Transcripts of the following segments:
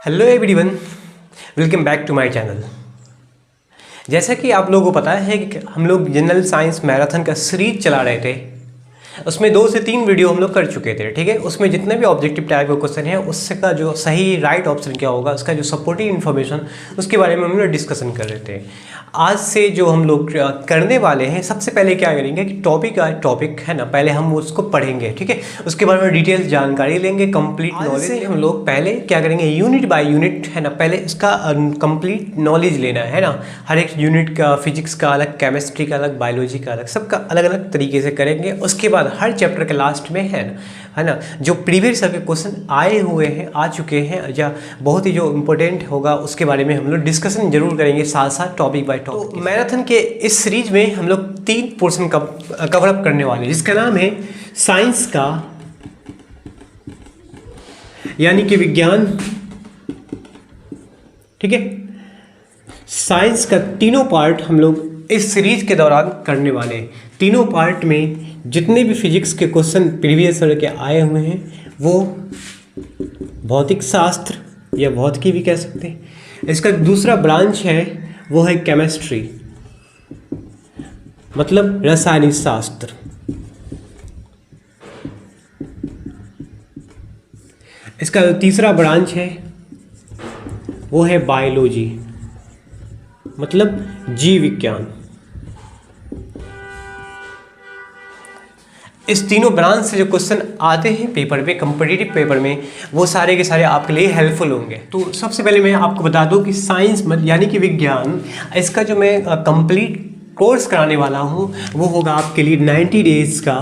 Hello everyone, welcome back to my channel. जैसा कि आप लोगों को पता है कि हम लोग जनरल साइंस मैराथन का सीरीज चला रहे थे। उसमें 2 से 3 वीडियो हम लोग कर चुके थे, ठीक है। उसमें जितने भी ऑब्जेक्टिव टाइप के क्वेश्चन है उसका जो सही राइट ऑप्शन क्या होगा, उसका जो सपोर्टिंग इन्फॉर्मेशन, उसके बारे में हम लोग डिस्कशन कर रहे थे। आज से जो हम लोग करने वाले हैं, सबसे पहले क्या करेंगे कि टॉपिक है ना, पहले हम उसको पढ़ेंगे, ठीक है। उसके बारे में डिटेल्स जानकारी लेंगे, कंप्लीट नॉलेज से हम लोग पहले क्या करेंगे, यूनिट बाय यूनिट है ना, पहले इसका कंप्लीट नॉलेज लेना है ना। हर एक यूनिट का फिजिक्स का अलग, केमिस्ट्री का अलग, बायोलॉजी का अलग, सबका अलग अलग तरीके से करेंगे। उसके बाद हर चैप्टर के लास्ट में है ना जो प्रीवियस ईयर के क्वेश्चन आए हुए हैं, आ चुके हैं, या बहुत ही जो इम्पोर्टेंट होगा उसके बारे में हम लोग डिस्कशन जरूर करेंगे, साथ साथ टॉपिक बाय टॉपिक। तो मैराथन के इस सीरीज में हम लोग 3 पोर्शन कवर अप करने वाले हैं, जिसका नाम है साइंस का यानी कि विज्ञान, ठीक है। साइंस का तीनों पार्ट हम लोग इस सीरीज के दौरान करने वाले हैं। तीनों पार्ट में जितने भी फिजिक्स के क्वेश्चन प्रीवियस ईयर के आए हुए हैं वो भौतिक शास्त्र या भौतिकी भी कह सकते हैं। इसका दूसरा ब्रांच है वो है केमिस्ट्री, मतलब रासायनिक शास्त्र। इसका तीसरा ब्रांच है वो है बायोलॉजी, मतलब जीव विज्ञान। इस तीनों ब्रांच से जो क्वेश्चन आते हैं पेपर में, कॉम्पिटिटिव पेपर में, वो सारे के सारे आपके लिए हेल्पफुल होंगे। तो सबसे पहले मैं आपको बता दूं कि साइंस यानी कि विज्ञान, इसका जो मैं कंप्लीट कोर्स कराने वाला हूं वो होगा आपके लिए 90 डेज का।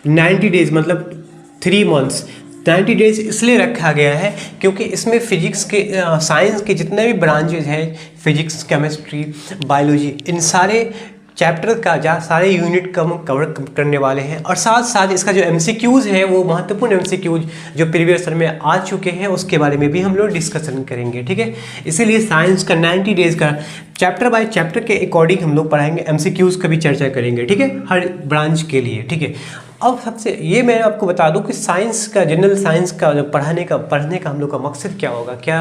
90 डेज मतलब 3 मंथ्स। 90 डेज इसलिए रखा गया है क्योंकि इसमें फिजिक्स के साइंस के जितने भी ब्रांचेज हैं, फिजिक्स, केमिस्ट्री, बायोलॉजी, इन सारे चैप्टर का सारे यूनिट का हम कवर करने वाले हैं। और साथ साथ इसका जो MCQs है, वो महत्वपूर्ण MCQs जो प्रीवियस ईयर में आ चुके हैं, उसके बारे में भी हम लोग डिस्कशन करेंगे, ठीक है। इसीलिए साइंस का 90 डेज का चैप्टर बाय चैप्टर के अकॉर्डिंग हम लोग पढ़ाएंगे, MCQs का भी चर्चा करेंगे, ठीक है, हर ब्रांच के लिए, ठीक है। अब सबसे ये मैं आपको बता दूं कि साइंस का, जनरल साइंस का जो पढ़ने का हम लोग का मकसद क्या होगा, क्या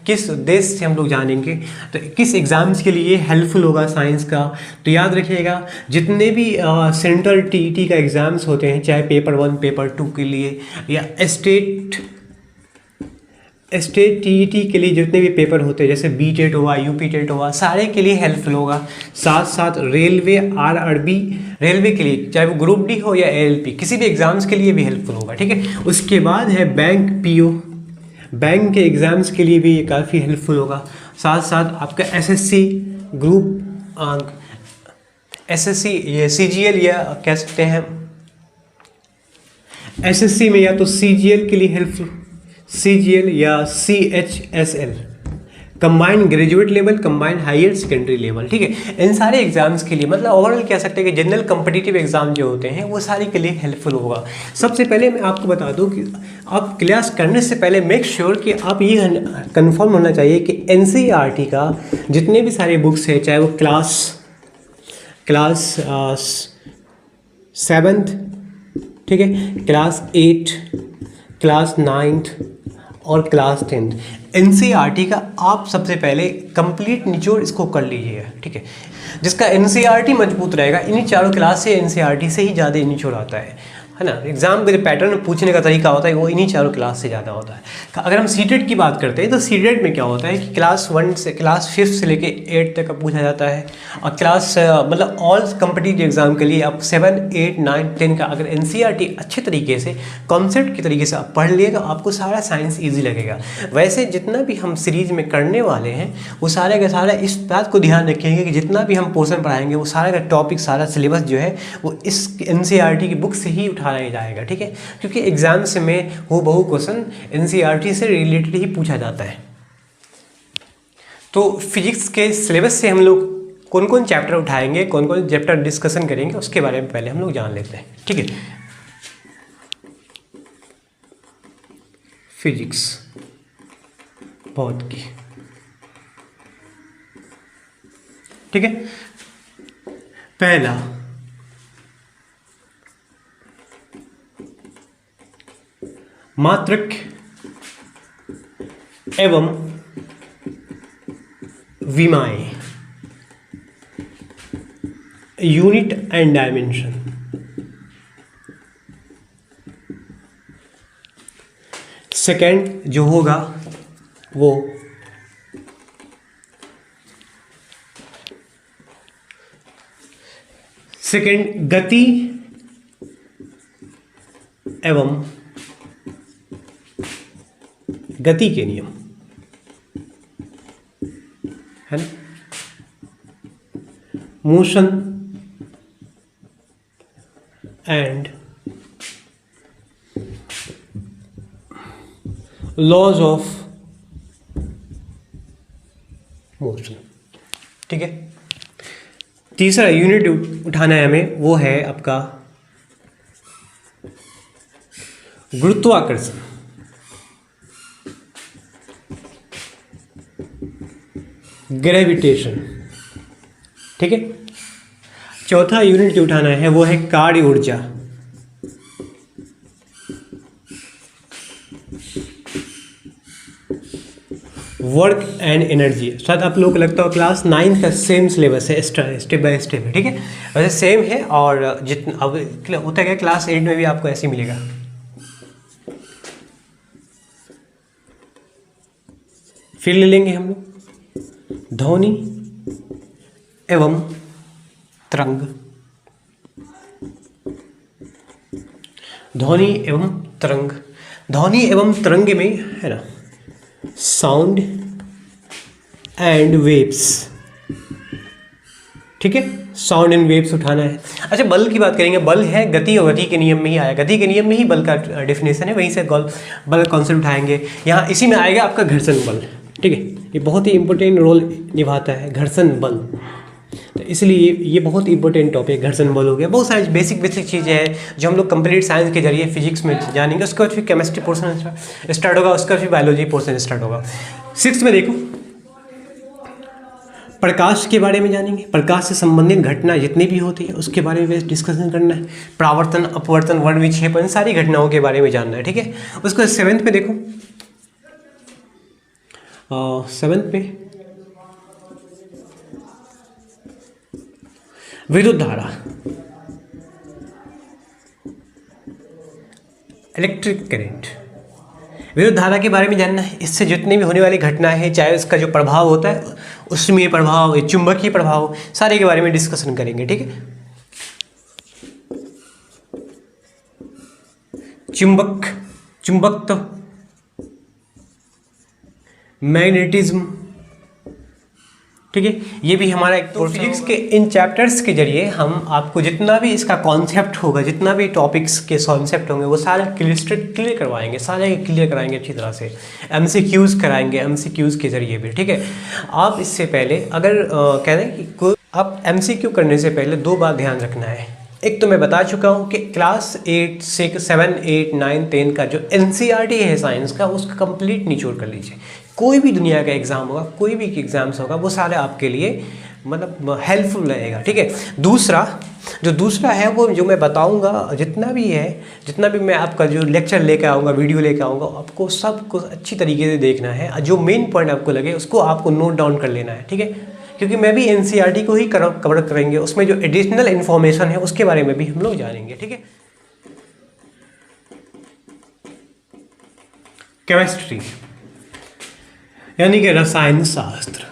किस उद्देश्य से हम लोग जानेंगे, तो किस एग्ज़ाम्स के लिए हेल्पफुल होगा साइंस का। तो याद रखिएगा, जितने भी सेंट्रल TET का एग्ज़ाम्स होते हैं, चाहे पेपर 1, पेपर 2 के लिए, या स्टेट TET के लिए जितने भी पेपर होते हैं, जैसे BTET हुआ, UP टेट हुआ, सारे के लिए हेल्पफुल होगा। साथ साथ रेलवे, RRB, रेलवे के लिए, चाहे वो ग्रुप D हो या ALP, किसी भी एग्ज़ाम्स के लिए भी हेल्पफुल होगा, ठीक है। उसके बाद है बैंक PO, बैंक के एग्ज़ाम्स के लिए भी ये काफ़ी हेल्पफुल होगा। साथ साथ आपका SSC ग्रुप, SSC ये CGL या कह सकते हैं SSC में, या तो CGL के लिए हेल्पफुल, CGL या CHSL, combined graduate level, combined higher secondary level, ठीक है। इन सारे एग्जाम्स के लिए, मतलब ओवरऑल कह सकते हैं कि जनरल कॉम्पिटिटिव एग्जाम जो होते हैं वो सारे के लिए हेल्पफुल होगा। सबसे पहले मैं आपको बता दूं कि आप क्लास करने से पहले मेक श्योर कि आप ये कंफर्म होना चाहिए कि NCERT का जितने भी सारे बुक्स हैं, चाहे वो क्लास 7th, ठीक है, क्लास 8, क्लास 9th और क्लास 10th, NCERT का आप सबसे पहले कंप्लीट निचोड़ इसको कर लीजिए, ठीक है। जिसका NCERT मजबूत रहेगा, इन्हीं चारों क्लास से NCERT से ही ज़्यादा निचोड़ आता है ना। एग्जाम के जो पैटर्न पूछने का तरीका होता है वो इन्हीं चारों क्लास से ज़्यादा होता है। अगर हम CTET की बात करते हैं तो CTET में क्या होता है कि क्लास 1 से क्लास 5th से लेके 8 तक का पूछा जाता है। और क्लास मतलब ऑल कॉम्पिटिटिव एग्जाम के लिए आप 7, 8, 9, 10 का अगर NCERT अच्छे तरीके से, कॉन्सेप्ट के तरीके से आप पढ़ लिए तो आपको सारा साइंस ईजी लगेगा। वैसे जितना भी हम सीरीज में करने वाले हैं वो सारे का सारा इस बात को ध्यान रखेंगे कि जितना भी हम पोर्शन पढ़ाएंगे वो सारा का टॉपिक, सारा सिलेबस जो है वो इस NCERT की बुक से ही उठाया जाएगा, ठीक है। क्योंकि एग्जाम्स में हूबहू क्वेश्चन NCERT से रिलेटेड ही पूछा जाता है। तो फिजिक्स के सिलेबस से हम लोग कौन कौन चैप्टर उठाएंगे, कौन कौन चैप्टर डिस्कशन करेंगे, उसके बारे में पहले हम लोग जान लेते हैं, ठीक है। फिजिक्स, भौतिकी, ठीक है। पहला मात्रक एवं विमाएं, यूनिट एंड डायमेंशन। सेकेंड जो होगा वो सेकेंड गति एवं गति के नियम, है ना। Motion and laws of motion, ठीक है। तीसरा यूनिट उठाना है हमें, वो है आपका गुरुत्वाकर्षण। ग्रेविटेशन, ठीक है। चौथा यूनिट जो उठाना है वो है कार्य ऊर्जा। Work and energy. शायद आप लोग को लगता हो क्लास 9 का सेम सिलेबस है, स्टेप बाय स्टेप है, ठीक है। वैसे सेम है, और जितना अब होता है क्लास 8 में भी आपको ऐसे ही मिलेगा। फिर ले लेंगे हम लोग ध्वनि एवं तरंग। ध्वनि एवं तरंग, ध्वनि एवं तरंग में है ना साउंड एंड वेव्स, ठीक है। साउंड एंड वेव्स उठाना है। अच्छा, बल की बात करेंगे। बल है गति और गति के नियम में ही आया, गति के नियम में ही बल का डेफिनेशन है, वहीं से बल कॉन्सेप्ट उठाएंगे। यहाँ इसी में आएगा आपका घर्षण बल, ठीक है। ये बहुत ही इंपॉर्टेंट रोल निभाता है घर्षण बल, तो इसलिए ये बहुत इंपॉर्टेंट टॉपिक घर्षण बल हो गया। बहुत सारी बेसिक चीज़ें हैं जो हम लोग कंप्लीट साइंस के जरिए फिजिक्स में जानेंगे। उसके बाद फिर केमिस्ट्री पोर्शन स्टार्ट होगा, उसका फिर बायोलॉजी पोर्शन स्टार्ट होगा। 6th में देखो प्रकाश के बारे में जानेंगे। प्रकाश से संबंधित घटना जितनी भी होती है उसके बारे में डिस्कशन करना है। परावर्तन, अपवर्तन, वर्णविक्षेपण, सारी घटनाओं के बारे में जानना है, ठीक है। उसके बाद 7th पे देखो, 7th पे विद्युत धारा, इलेक्ट्रिक करंट। विद्युत धारा के बारे में जानना है। इससे जितनी भी होने वाली घटना है, चाहे उसका जो प्रभाव होता है, उसमें प्रभाव, चुंबकीय प्रभाव, सारे के बारे में डिस्कशन करेंगे, ठीक है। चुंबकत्व, मैग्नेटिज्म, ठीक है। ये भी हमारा एक तो फिजिक्स के इन चैप्टर्स के जरिए हम आपको जितना भी इसका कॉन्सेप्ट होगा, जितना भी टॉपिक्स के कॉन्सेप्ट होंगे, वो सारा क्लियर करवाएंगे, सारे क्लियर कराएंगे अच्छी तरह से। MCQs कराएंगे, MCQs के जरिए भी, ठीक है। आप इससे पहले अगर कह रहे हैं कि आप MCQ करने से पहले 2 बात ध्यान रखना है। एक तो मैं बता चुका हूँ कि क्लास 8, 6, 7, 8, 9, 10 का जो NCERT है साइंस का, उसका कंप्लीट निचोड़ कर लीजिए। कोई भी दुनिया का एग्ज़ाम होगा, कोई भी एग्ज़ाम्स होगा, वो सारे आपके लिए मतलब हेल्पफुल रहेगा, ठीक है। दूसरा है वो जो मैं बताऊंगा, जितना भी मैं आपका जो लेक्चर लेकर आऊँगा, वीडियो लेकर आऊँगा, आपको सब कुछ अच्छी तरीके से देखना है। जो मेन पॉइंट आपको लगे उसको आपको नोट डाउन कर लेना है, ठीक है। क्योंकि मैं भी NCERT को ही कवर करेंगे, उसमें जो एडिशनल इन्फॉर्मेशन है उसके बारे में भी हम लोग जानेंगे, ठीक है। केमिस्ट्री यानी कि रसायन शास्त्र।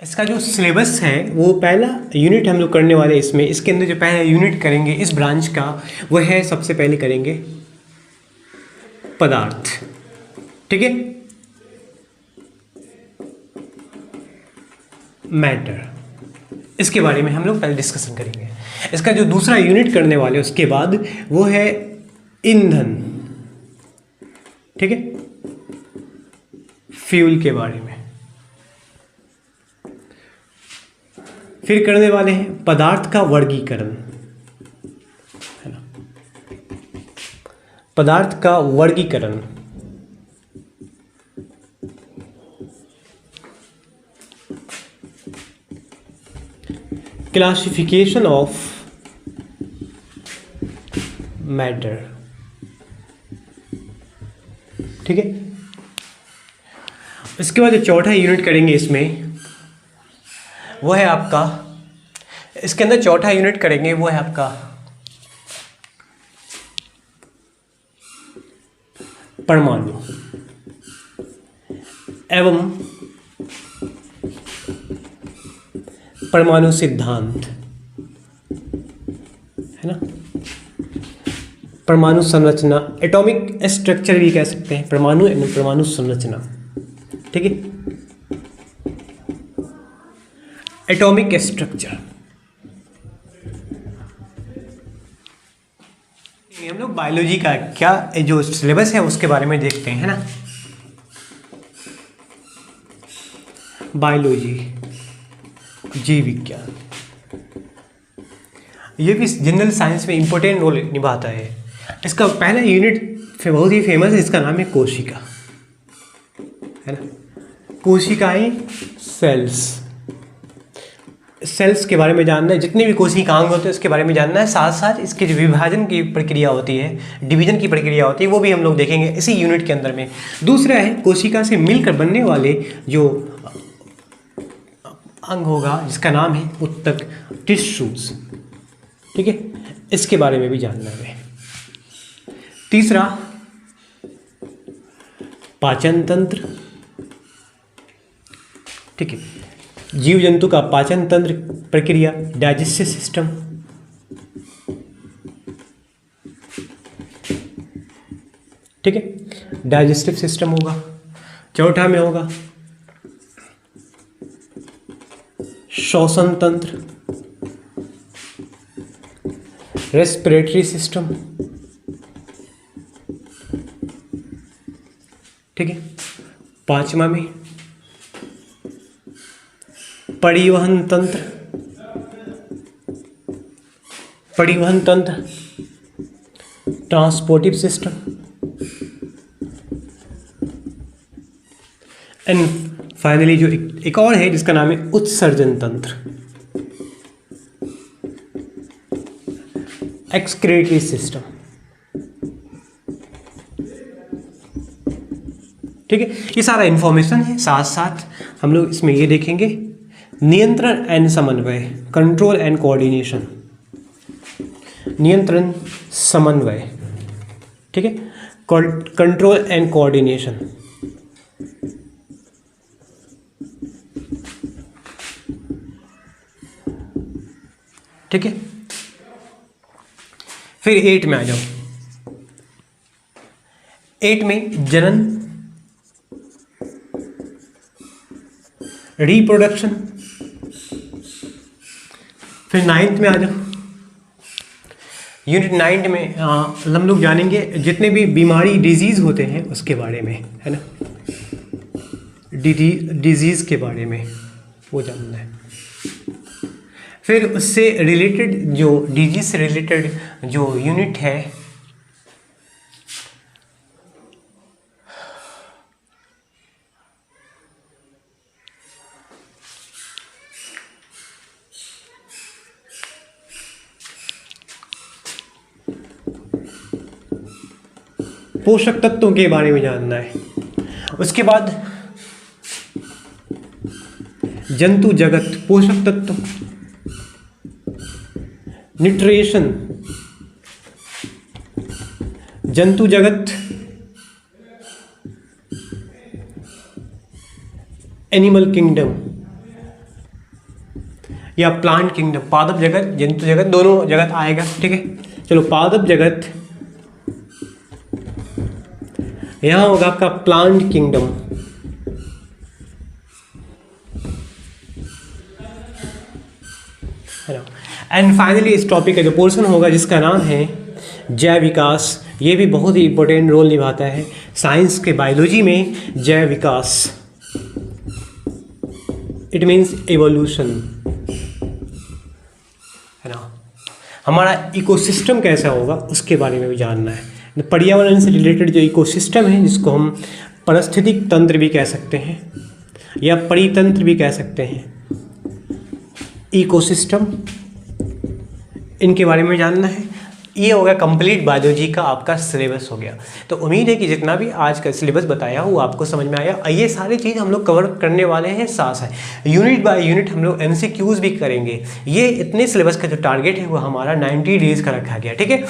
इसका जो सिलेबस है वो पहला यूनिट हम लोग करने वाले इसमें, इसके अंदर जो पहला यूनिट करेंगे इस ब्रांच का, वो है सबसे पहले करेंगे पदार्थ, ठीक है। मैटर, इसके बारे में हम लोग पहले डिस्कशन करेंगे। इसका जो दूसरा यूनिट करने वाले उसके बाद वो है ईंधन, ठीक है, फ्यूल के बारे में। फिर करने वाले हैं पदार्थ का वर्गीकरण, है ना, पदार्थ का वर्गीकरण। क्लासिफिकेशन ऑफ मैटर, ठीक है। इसके बाद जो चौथा यूनिट करेंगे इसमें वो है आपका, इसके अंदर चौथा यूनिट करेंगे वो है आपका परमाणु एवं परमाणु सिद्धांत, है ना। परमाणु संरचना, एटॉमिक स्ट्रक्चर भी कह सकते हैं, परमाणु एवं परमाणु संरचना, ठीक है। एटॉमिक स्ट्रक्चर हम लोग बायोलॉजी का क्या जो सिलेबस है उसके बारे में देखते हैं, है ना। बायोलॉजी, जीव विज्ञान, ये भी जनरल साइंस में इंपॉर्टेंट रोल निभाता है। इसका पहला यूनिट बहुत ही फेमस है, इसका नाम है कोशिका, है ना। कोशिकाएं, सेल्स के बारे में जानना है, जितने भी कोशिकांग होते हैं उसके बारे में जानना है, साथ साथ इसके जो विभाजन की प्रक्रिया होती है, डिवीजन की प्रक्रिया होती है, वो भी हम लोग देखेंगे इसी यूनिट के अंदर में। दूसरा है कोशिका से मिलकर बनने वाले जो अंग होगा जिसका नाम है उत्तक, टिश्यूज, ठीक है, इसके बारे में भी जानना है। तीसरा पाचन तंत्र, ठीक है, जीव जंतु का पाचन तंत्र प्रक्रिया, डाइजेस्टिव सिस्टम, ठीक है, डाइजेस्टिव सिस्टम होगा। चौथा में होगा श्वसन तंत्र, रेस्पिरेटरी सिस्टम, ठीक है। पांचवा में परिवहन तंत्र, ट्रांसपोर्टिव सिस्टम, एंड फाइनली जो एक और है जिसका नाम है उत्सर्जन तंत्र, एक्सक्रीटरी सिस्टम, ठीक है। ये सारा इंफॉर्मेशन है। साथ साथ हम लोग इसमें ये देखेंगे नियंत्रण एंड समन्वय, कंट्रोल एंड कोऑर्डिनेशन, नियंत्रण समन्वय, ठीक है, कंट्रोल एंड कोऑर्डिनेशन, ठीक है। फिर 8 में आ जाओ। 8 में जनन, रिप्रोडक्शन। फिर 9th में आ जाओ। यूनिट 9 में हम लोग जानेंगे जितने भी बीमारी, डिजीज होते हैं उसके बारे में, है ना, डिजीज के बारे में वो जानना है। फिर उससे रिलेटेड जो डिजीज से रिलेटेड जो यूनिट है पोषक तत्वों के बारे में जानना है। उसके बाद जंतु जगत, पोषक तत्व, न्यूट्रिशन, जंतु जगत, एनिमल किंगडम या प्लांट किंगडम, पादप जगत, जंतु जगत, दोनों जगत आएगा, ठीक है। चलो पादप जगत, यहां होगा आपका प्लांट किंगडम, है ना। एंड फाइनली इस टॉपिक का जो पोर्शन होगा जिसका नाम है जैव विकास, ये भी बहुत ही इंपॉर्टेंट रोल निभाता है साइंस के, बायोलॉजी में जैव विकास, इट मीन्स एवोल्यूशन, है ना। हमारा इकोसिस्टम कैसा होगा उसके बारे में भी जानना है। पर्यावरण से रिलेटेड जो इकोसिस्टम है जिसको हम पारिस्थितिक तंत्र भी कह सकते हैं या परितंत्र भी कह सकते हैं, इकोसिस्टम, इनके बारे में जानना है। ये हो गया कंप्लीट बायोलॉजी का आपका सिलेबस हो गया। तो उम्मीद है कि जितना भी आज का सिलेबस बताया वो आपको समझ में आया। ये सारी चीज़ हम लोग कवर करने वाले हैं साथ साथ यूनिट बाय यूनिट हम लोग MCQs भी करेंगे। ये इतने सिलेबस का जो टारगेट है वो हमारा 90 डेज़ का रखा गया, ठीक है।